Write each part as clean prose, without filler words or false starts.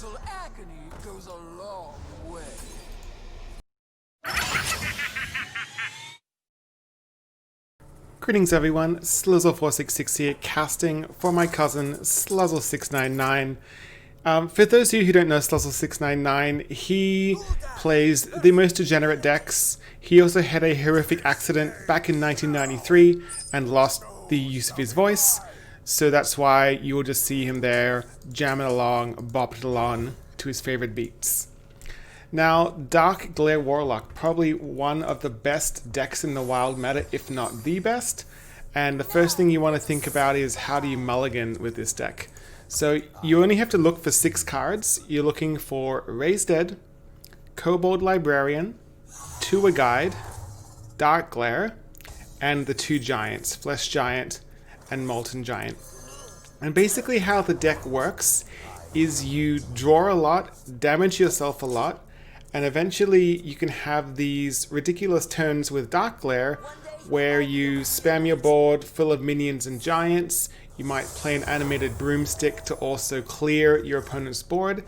little agony goes a long way. Greetings everyone, sluzzle699 here, casting for my cousin sluzzle699. For those of you who don't know sluzzle699, he plays the most degenerate decks. He also had a horrific accident back in 1993 and lost the use of his voice, so that's why you will just see him there jamming along, bopping along to his favorite beats. Now, Darkglare Warlock, probably one of the best decks in the wild meta, if not the best. And the first thing you want to think about is how do you mulligan with this deck. So you only have to look for 6 cards. You're looking for Raise Dead, Kobold Librarian, Tour Guide, Darkglare, and the 2 giants, Flesh Giant and Molten Giant. And basically how the deck works is you draw a lot, damage yourself a lot, and eventually you can have these ridiculous turns with Darkglare where you spam your board full of minions and giants. You might play an animated broomstick to also clear your opponent's board.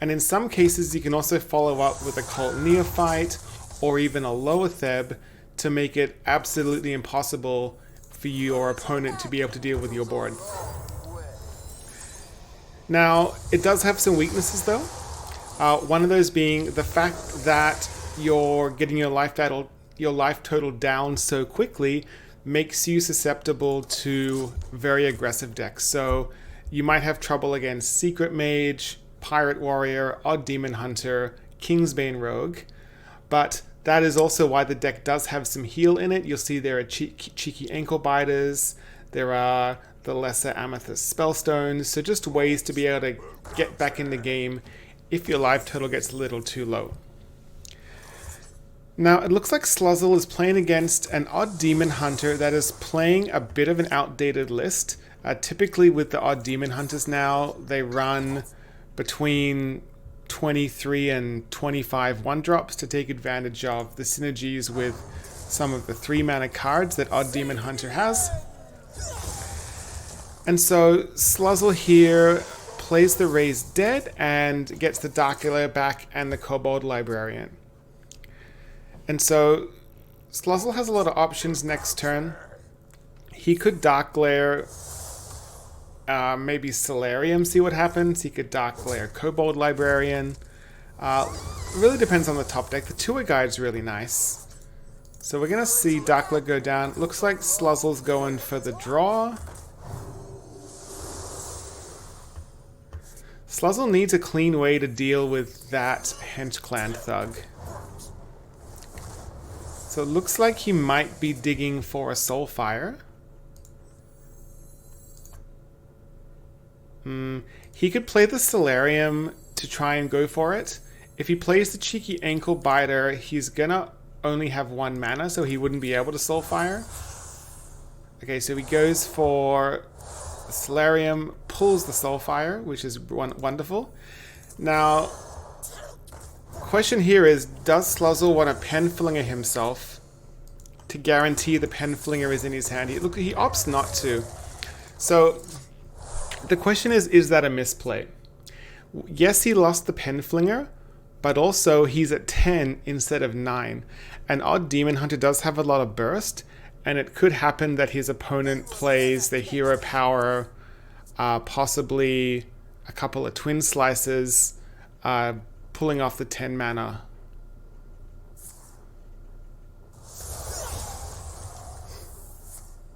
And in some cases you can also follow up with a Cult Neophyte or even a Loatheb to make it absolutely impossible for your opponent to be able to deal with your board. Now, it does have some weaknesses though. One of those being the fact that you're getting your life total down so quickly makes you susceptible to very aggressive decks. So you might have trouble against Secret Mage, Pirate Warrior, Odd Demon Hunter, Kingsbane Rogue, but that is also why the deck does have some heal in it. You'll see there are cheeky ankle biters, there are the lesser amethyst spellstones, so just ways to be able to get back in the game if your life total gets a little too low. Now it looks like Sluzzle is playing against an Odd Demon Hunter that is playing a bit of an outdated list. Typically with the Odd Demon Hunters now, they run between 23 and 25 1-drops to take advantage of the synergies with some of the 3-mana cards that Odd Demon Hunter has. And so Sluzzle here plays the Raised Dead and gets the Darkglare back and the Kobold Librarian. And so Sluzzle has a lot of options next turn. He could Darkglare, maybe Solarium, see what happens. He could Darkglare Kobold Librarian. Really depends on the top deck. The Tour Guide's really nice. So we're going to see Darkglare go down. Looks like Sluzzle's going for the draw. Sluzzle needs a clean way to deal with that Hench Clan Thug. So it looks like he might be digging for a Soulfire. He could play the Solarium to try and go for it. If he plays the cheeky ankle biter, he's gonna only have 1 mana, so he wouldn't be able to Soulfire. Okay, so he goes for Solarium, pulls the Soulfire, which is wonderful. Now, question here is, does Sluzzle want to Penflinger himself to guarantee the Penflinger is in his hand? He opts not to. So, the question is that a misplay? Yes, he lost the Penflinger, but also he's at 10 instead of 9. And Odd Demon Hunter does have a lot of burst, and it could happen that his opponent plays the Hero Power, possibly a couple of Twin Slices, pulling off the 10 mana.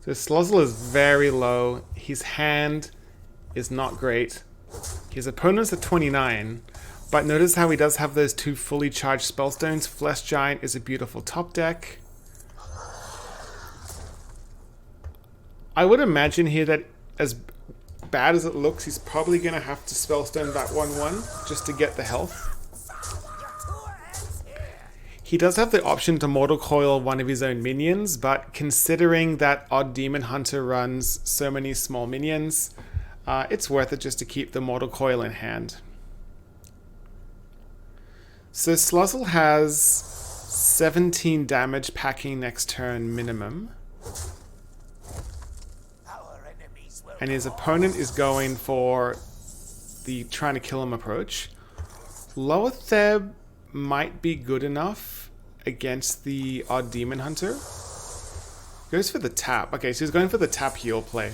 So Sluzzle is very low. His hand is not great. His opponent's at 29, but notice how he does have those 2 fully charged spellstones. Flesh Giant is a beautiful top deck. I would imagine here that as bad as it looks, he's probably going to have to spellstone that 1/1 just to get the health. He does have the option to Mortal Coil one of his own minions, but considering that Odd Demon Hunter runs so many small minions, it's worth it just to keep the Mortal Coil in hand. So Sluzzle has 17 damage packing next turn minimum. And his opponent is going for the trying to kill him approach. Lower Theb might be good enough against the odd Demon Hunter. Goes for the tap. Okay, so he's going for the tap heal play.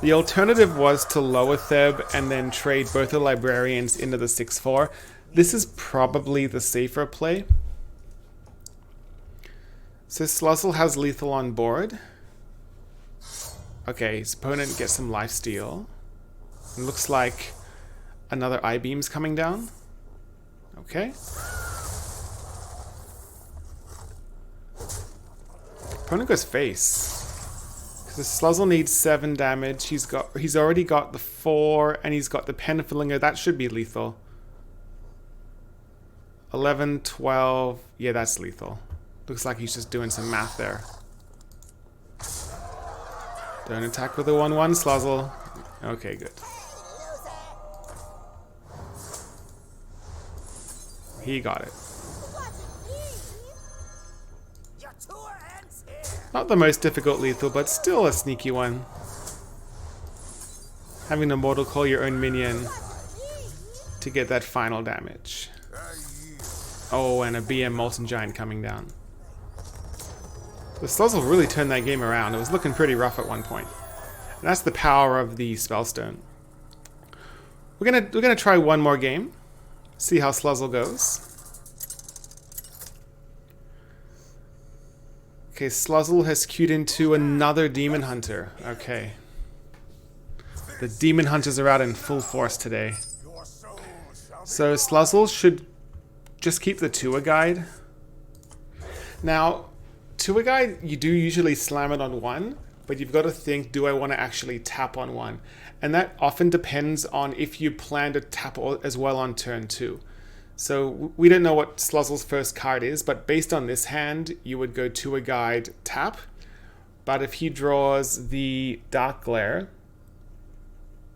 The alternative was to lower Theb and then trade both the Librarians into the 6/4. This is probably the safer play. So Sluzzle has lethal on board. Okay, his opponent gets some lifesteal. It looks like another I-beam's coming down. Okay. Opponent goes face. Because Sluzzle needs 7 damage. He's already got the 4 and he's got the Penflinger. That should be lethal. 11, 12. Yeah, that's lethal. Looks like he's just doing some math there. Don't attack with a 1/1, Sluzzle. Okay, good. He got it. Not the most difficult lethal, but still a sneaky one. Having a Mortal Call your own minion to get that final damage. Oh, and a BM Molten Giant coming down. The Sluzzle really turned that game around. It was looking pretty rough at one point. And that's the power of the Spellstone. We're gonna try one more game. See how Sluzzle goes. Okay, Sluzzle has queued into another Demon Hunter. Okay. The Demon Hunters are out in full force today. So Sluzzle should just keep the Tour Guide. Now, Tour Guide, you do usually slam it on 1, but you've got to think, do I want to actually tap on 1? And that often depends on if you plan to tap as well on turn 2. So we don't know what Sluzzle's first card is, but based on this hand, you would go Tour Guide, tap. But if he draws the Darkglare,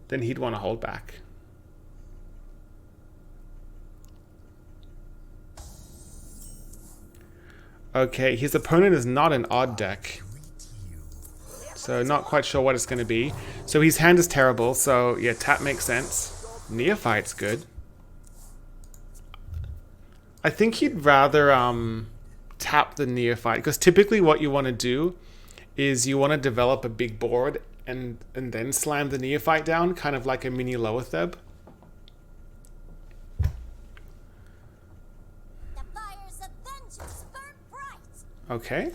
then he'd want to hold back. Okay, his opponent is not an odd deck. So not quite sure what it's going to be. So his hand is terrible, so yeah, tap makes sense. Neophyte's good. I think he'd rather tap the Neophyte, because typically what you want to do is you want to develop a big board and then slam the Neophyte down, kind of like a mini Loetheb. Okay.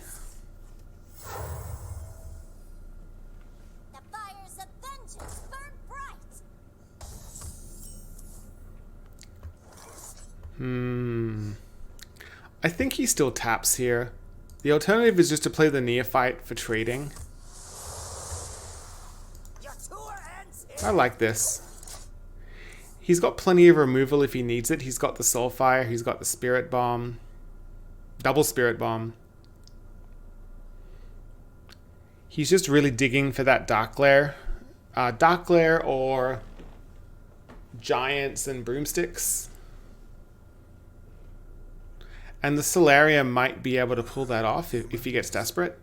I think he still taps here. The alternative is just to play the Neophyte for trading. I like this. He's got plenty of removal if he needs it. He's got the Soulfire, he's got the Spirit Bomb. Double Spirit Bomb. He's just really digging for that Darkglare. Darkglare or Giants and Broomsticks. And the Solarium might be able to pull that off if he gets desperate.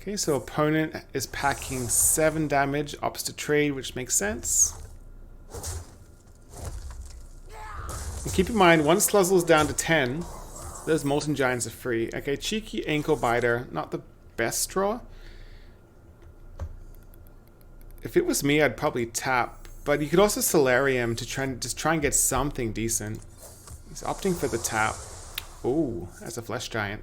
Okay, so opponent is packing 7 damage, opts to trade, which makes sense. And keep in mind, once Sluzzle's down to 10, those Molten Giants are free. Okay, cheeky Ankle Biter, not the best draw. If it was me, I'd probably tap. But you could also Solarium to try and get something decent. He's opting for the tap. Ooh, that's a Flesh Giant.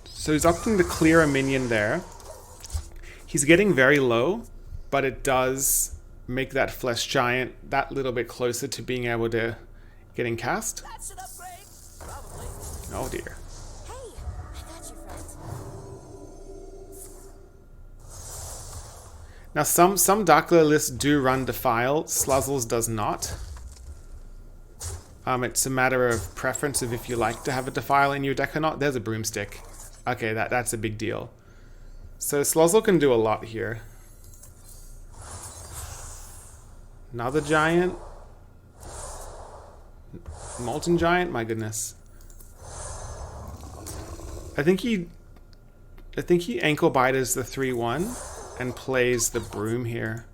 So he's opting to clear a minion there. He's getting very low, but it does make that Flesh Giant that little bit closer to being able to getting cast. Oh dear. Now some Darkglare lists do run Defile, Sluzzle's does not. It's a matter of preference of if you like to have a Defile in your deck or not. There's a Broomstick. Okay, that's a big deal. So Sluzzle can do a lot here. Another Giant. Molten Giant, my goodness. I think he I think he ankle biters the 3/1 and plays the broom here.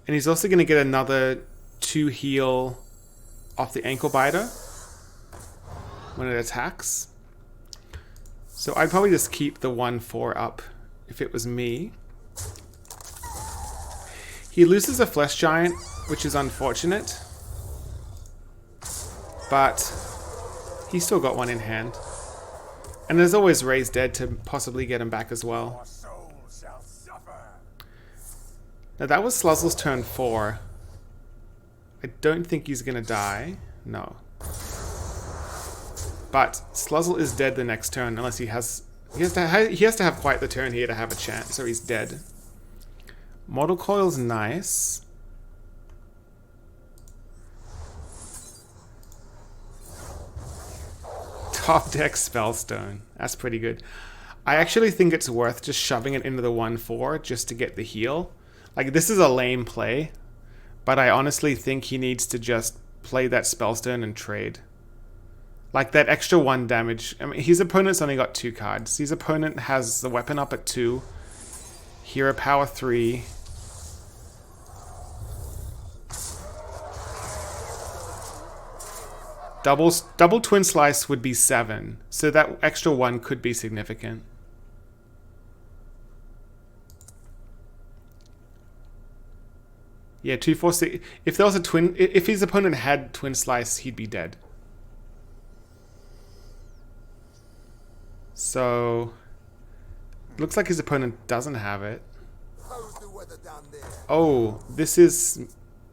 And he's also going to get another 2 heal off the ankle biter when it attacks. So I'd probably just keep the 1/4 up if it was me. He loses a flesh giant, which is unfortunate. But he's still got one in hand. And there's always Raise Dead to possibly get him back as well. Now that was Sluzzle's turn 4. I don't think he's gonna die. No. But Sluzzle is dead the next turn unless he has to have quite the turn here to have a chance, so he's dead. Model Coil's nice. Top deck Spellstone. That's pretty good. I actually think it's worth just shoving it into the 1/4 just to get the heal. Like, this is a lame play, but I honestly think he needs to just play that Spellstone and trade. Like, that extra 1 damage. I mean, his opponent's only got 2 cards. His opponent has the weapon up at 2, hero power 3. Double Twin Slice would be 7, so that extra 1 could be significant. Yeah, 2, 4, 6. If there was a twin, if his opponent had Twin Slice, he'd be dead. So, looks like his opponent doesn't have it. Oh, this is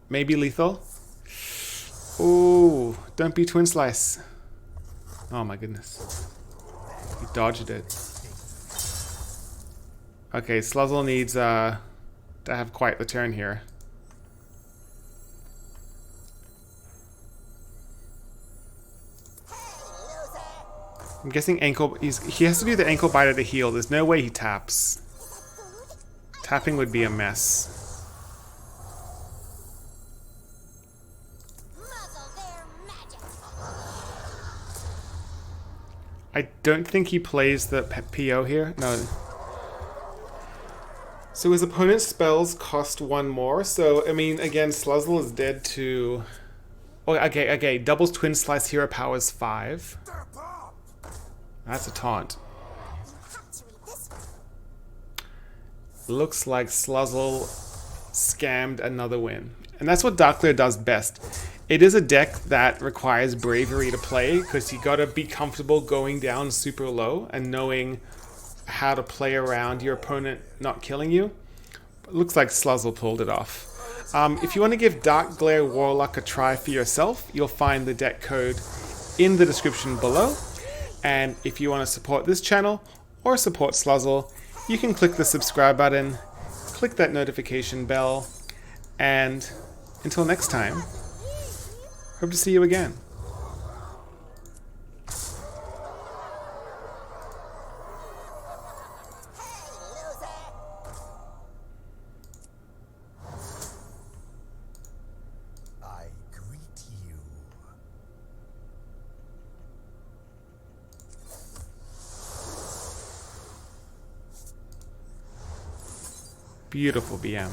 maybe lethal. Oh, don't be Twin Slice. Oh my goodness. He dodged it. Okay, Sluzzle needs to have quite the turn here. I'm guessing he has to do the ankle biter to heal. There's no way he taps. Tapping would be a mess. I don't think he plays the PO here. No. So his opponent's spells cost 1 more. So, I mean, again, Sluzzle is dead to... Oh, okay. Doubles Twin Slice hero powers 5. That's a taunt. Looks like Sluzzle scammed another win. And that's what Darkglare does best. It is a deck that requires bravery to play, because you gotta be comfortable going down super low and knowing how to play around your opponent not killing you. But it looks like Sluzzle pulled it off. If you want to give Darkglare Warlock a try for yourself, you'll find the deck code in the description below. And if you want to support this channel or support Sluzzle, you can click the subscribe button, click that notification bell, and until next time, hope to see you again. I greet you. Beautiful BM.